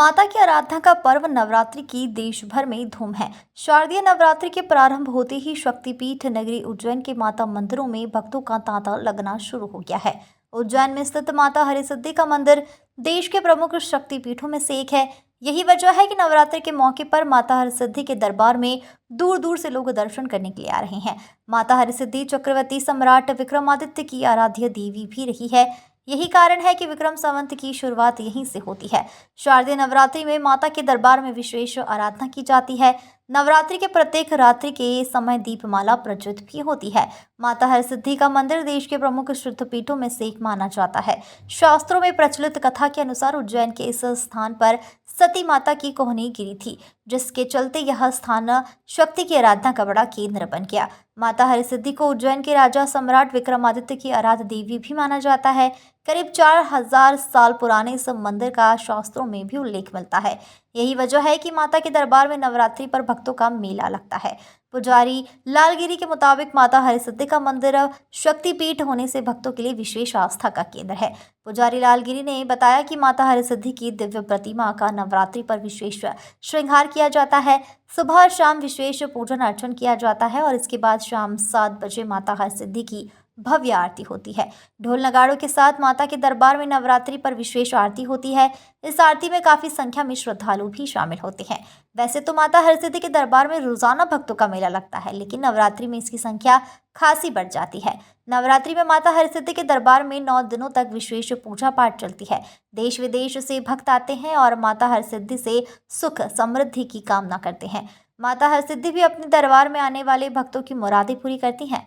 माता की आराधना का पर्व नवरात्रि की देश भर में धूम है। शारदीय नवरात्रि के प्रारंभ होते ही शक्तिपीठ नगरी उज्जैन के माता मंदिरों में भक्तों का तांता लगना शुरू हो गया है। उज्जैन में स्थित माता हरिसिद्धि का मंदिर देश के प्रमुख शक्तिपीठों में से एक है। यही वजह है कि नवरात्रि के मौके पर माता हरिसिद्धि के दरबार में दूर दूर से लोग दर्शन करने के लिए आ रहे हैं। माता हरिसिद्धि चक्रवर्ती सम्राट विक्रमादित्य की आराध्य देवी भी रही है। यही कारण है कि विक्रम संवत की शुरुआत यहीं से होती है। शारदीय नवरात्रि में माता के दरबार में विशेष आराधना की जाती है। नवरात्रि के प्रत्येक रात्रि के समय दीपमाला प्रज्वलित भी होती है। माता हरसिद्धि का मंदिर देश के प्रमुख सिद्धपीठों में से एक माना जाता है। शास्त्रों में प्रचलित कथा के अनुसार उज्जैन के इस स्थान पर सती माता की कोहनी गिरी थी, जिसके चलते यह स्थान शक्ति की आराधना का बड़ा केंद्र बन गया। माता हरसिद्धि को उज्जैन के राजा सम्राट विक्रमादित्य की आराध्य देवी भी माना जाता है। करीब 4000 साल पुराने इस मंदिर का शास्त्रों में भी उल्लेख मिलता है। यही वजह है कि माता के दरबार में नवरात्रि पर भक्तों का मेला लगता है। पुजारी लालगिरी के मुताबिक माता हरिसिद्धि का मंदिर शक्तिपीठ होने से भक्तों के लिए विशेष आस्था का केंद्र है। पुजारी लालगिरी ने बताया कि माता हरिसिद्धि की दिव्य प्रतिमा का नवरात्रि पर विशेष श्रृंगार किया जाता है। सुबह शाम विशेष पूजन अर्चन किया जाता है और इसके बाद शाम 7 बजे माता हरसिद्धि की भव्य आरती होती है। ढोल नगाड़ों के साथ माता के दरबार में नवरात्रि पर विशेष आरती होती है। इस आरती में काफी संख्या में श्रद्धालु भी शामिल होते हैं। वैसे तो माता हरसिद्धि के दरबार में रोजाना भक्तों का मेला लगता है, लेकिन नवरात्रि में इसकी संख्या खासी बढ़ जाती है। नवरात्रि में माता हरसिद्धि के दरबार में 9 दिनों तक विशेष पूजा पाठ चलती है। देश विदेश से भक्त आते हैं और माता हरसिद्धि से सुख समृद्धि की कामना करते हैं। माता हरसिद्धि भी अपने दरबार में आने वाले भक्तों की मुरादें पूरी करती हैं।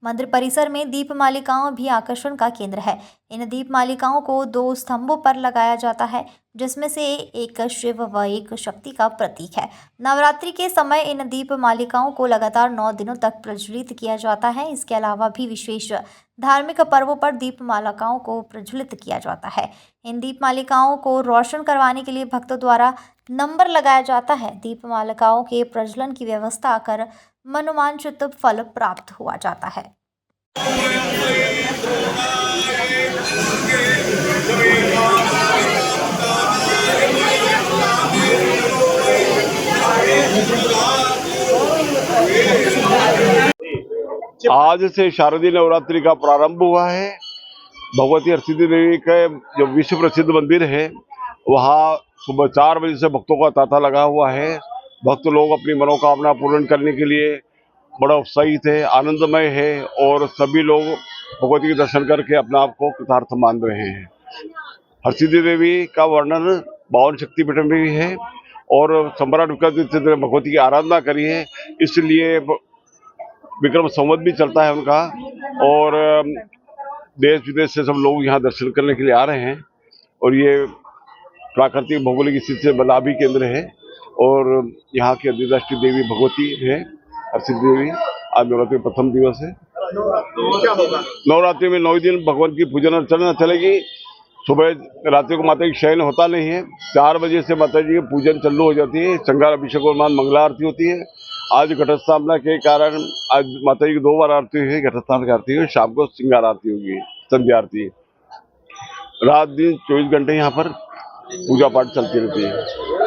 मंदिर परिसर में दीप मालिकाओं भी आकर्षण का केंद्र है। इन दीप मालिकाओं को 2 स्तंभों पर लगाया जाता है, जिसमें से एक शिव व एक शक्ति का प्रतीक है। नवरात्रि के समय इन दीप मालिकाओं को लगातार 9 दिनों तक प्रज्वलित किया जाता है। इसके अलावा भी विशेष धार्मिक पर्वों पर दीप मालिकाओं को प्रज्वलित किया जाता है। इन दीप मालिकाओं को रोशन करवाने के लिए भक्तों द्वारा नंबर लगाया जाता है। दीप मालिकाओं के प्रज्वलन की व्यवस्था कर मनोवांछित फल प्राप्त हुआ जाता है। आज से शारदीय नवरात्रि का प्रारंभ हुआ है। भगवती हरसिद्धि देवी का जो विश्व प्रसिद्ध मंदिर है, वहाँ सुबह 4 बजे से भक्तों का तांता लगा हुआ है। भक्त लोग अपनी मनोकामना पूर्ण करने के लिए बड़ा उत्साहित है, आनंदमय है और सभी लोग भगवती के दर्शन करके अपने आप को कृतार्थ मान रहे हैं। हरसिद्धि देवी का वर्णन 52 शक्तिपीठ में भी है और सम्राट विक्रमादित्य ने भगवती की आराधना करी है, इसलिए विक्रम संवत भी चलता है उनका और देश विदेश से सब लोग यहाँ दर्शन करने के लिए आ रहे हैं। और ये प्राकृतिक भौगोलिक स्थिति से बना भी केंद्र है और यहाँ की अधिष्ठात्री देवी भगवती है हरसिद्धि देवी। आज नवरात्रि प्रथम दिवस है। तो क्या होगा? नवरात्रि में 9 दिन भगवान की पूजन अर्चना चलेगी। सुबह रात्रि को माता की शयन होता नहीं है। 4 बजे से माता जी की पूजन चालू हो जाती है। श्रृंगार अभिषेक और मंगला आरती होती है। आज घट स्थापना के कारण आज माता जी की 2 बार आरती हुई है। घट स्थापना की आरती हुई, शाम को श्रृंगार आरती होगी, संध्या आरती। रात दिन 24 घंटे यहाँ पर पूजा पाठ चलती रहती है।